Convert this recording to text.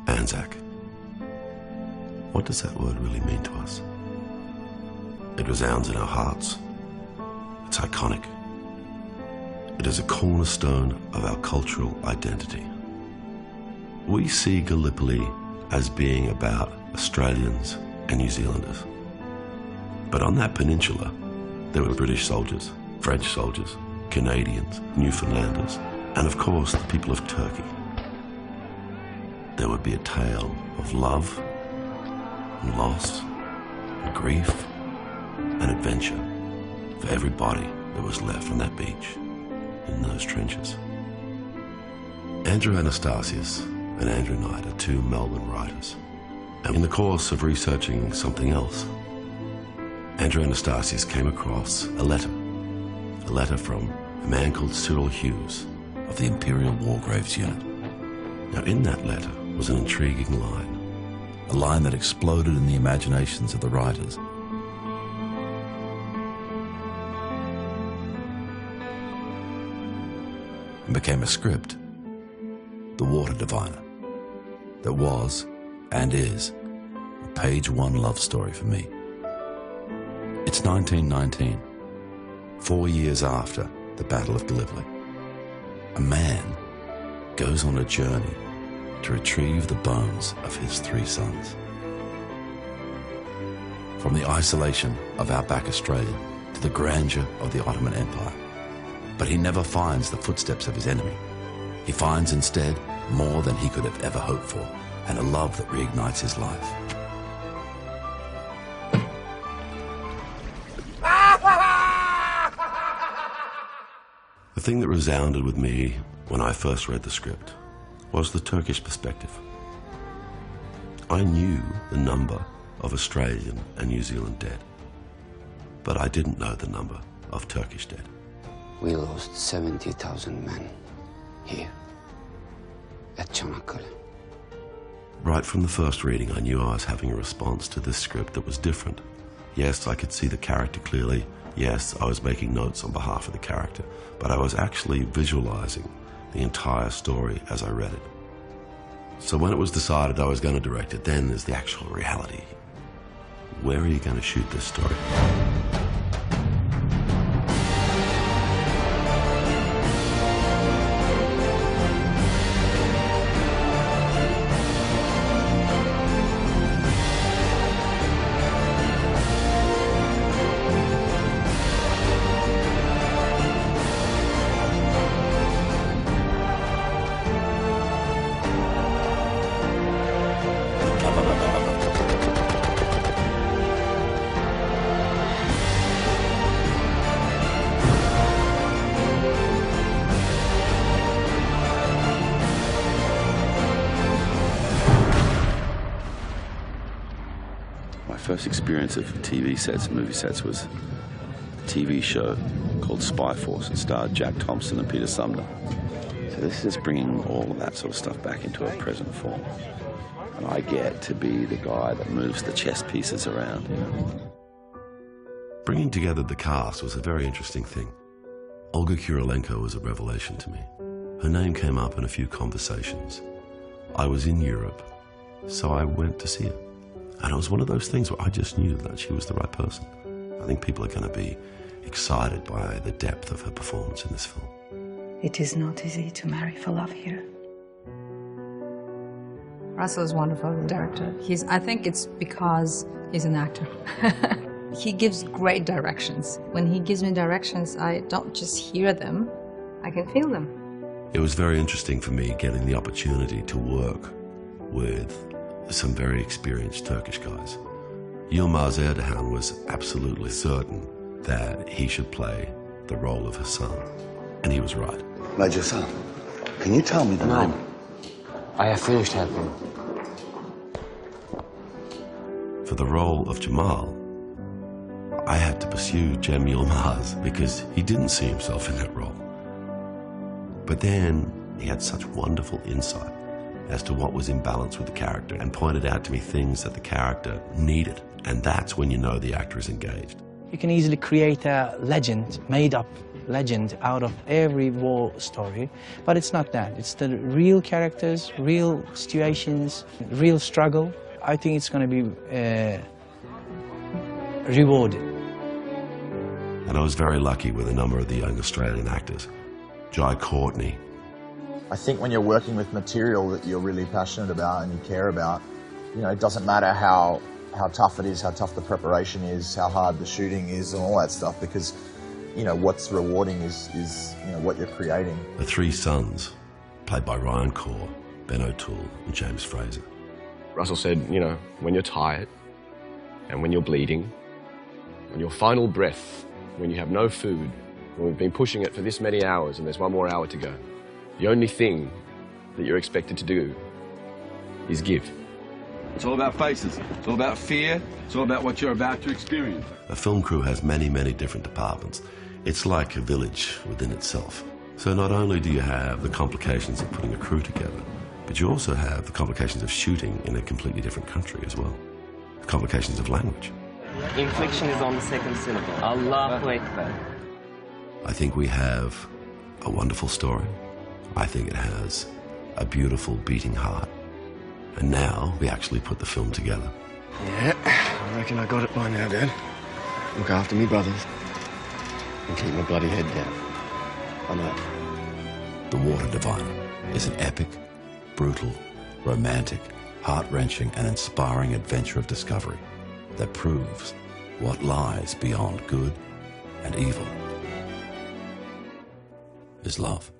Anzac. What does that word really mean to us? It resounds in our hearts. It's iconic. It is a cornerstone of our cultural identity. We see Gallipoli as being about Australians and New Zealanders. But on that peninsula, there were British soldiers, French soldiers, Canadians, Newfoundlanders, and of course the people of Turkey. There would be a tale of love and loss and grief and adventure for every body that was left on that beach in those trenches. Andrew Anastasius and Andrew Knight are two Melbourne writers. And in the course of researching something else, Andrew Anastasius came across a letter from a man called Cyril Hughes of the Imperial War Graves Unit. Now in that letter was an intriguing line, a line that exploded in the imaginations of the writers. And became a script, The Water Diviner, that was and is a page-one love story for me. It's 1919, 4 years after the Battle of Gallipoli. A man goes on a journey to retrieve the bones of his 3 sons. From the isolation of outback Australia to the grandeur of the Ottoman Empire. But he never finds the footsteps of his enemy. He finds instead more than he could have ever hoped for, and a love that reignites his life. The thing that resounded with me when I first read the script was the Turkish perspective. I knew the number of Australian and New Zealand dead, but I didn't know the number of Turkish dead. We lost 70,000 men here at Çanakkale. Right from the first reading, I knew I was having a response to this script that was different. Yes, I could see the character clearly. Yes, I was making notes on behalf of the character, but I was actually visualizing the entire story as I read it. So when it was decided I was going to direct it, then there's the actual reality. Where are you going to shoot this story? My first experience of TV sets and movie sets was a TV show called Spy Force. It starred Jack Thompson and Peter Sumner. So this is bringing all of that sort of stuff back into a present form. And I get to be the guy that moves the chess pieces around. Bringing together the cast was a very interesting thing. Olga Kurylenko was a revelation to me. Her name came up in a few conversations. I was in Europe, so I went to see her. And it was one of those things where I just knew that she was the right person. I think people are going to be excited by the depth of her performance in this film. It is not easy to marry for love here. Russell is wonderful as a director. I think it's because he's an actor. He gives great directions. When he gives me directions, I don't just hear them, I can feel them. It was very interesting for me getting the opportunity to work with some very experienced Turkish guys. Yilmaz Erdogan was absolutely certain that he should play the role of Hassan, and he was right. Major Hassan, can you tell me the name? I have finished helping. For the role of Jamal, I had to pursue Cem Yilmaz because he didn't see himself in that role. But then he had such wonderful insight as to what was in balance with the character and pointed out to me things that the character needed. And that's when you know the actor is engaged. You can easily create a legend made up legend out of every war story, but it's not that. It's the real characters, real situations, real struggle. I think it's going to be rewarded. And I was very lucky with a number of the young Australian actors. Jai Courtney. I think when you're working with material that you're really passionate about and you care about, you know, it doesn't matter how tough it is, how tough the preparation is, how hard the shooting is and all that stuff, because, you know, what's rewarding is you know, what you're creating. The three sons, played by Ryan Corr, Ben O'Toole and James Fraser. Russell said, you know, when you're tired and when you're bleeding, on your final breath, when you have no food, when we've been pushing it for this many hours and there's one more hour to go, the only thing that you're expected to do is give. It's all about faces. It's all about fear. It's all about what you're about to experience. A film crew has many, many different departments. It's like a village within itself. So not only do you have the complications of putting a crew together, but you also have the complications of shooting in a completely different country as well. The complications of language. Inflection is on the second syllable. Allahu Akbar. I think we have a wonderful story. I think it has a beautiful beating heart. And now we actually put the film together. Yeah, I reckon I got it by now, Dad. Look after me brothers and keep my bloody head down. I'm out. The Water Diviner is an epic, brutal, romantic, heart-wrenching and inspiring adventure of discovery that proves what lies beyond good and evil is love.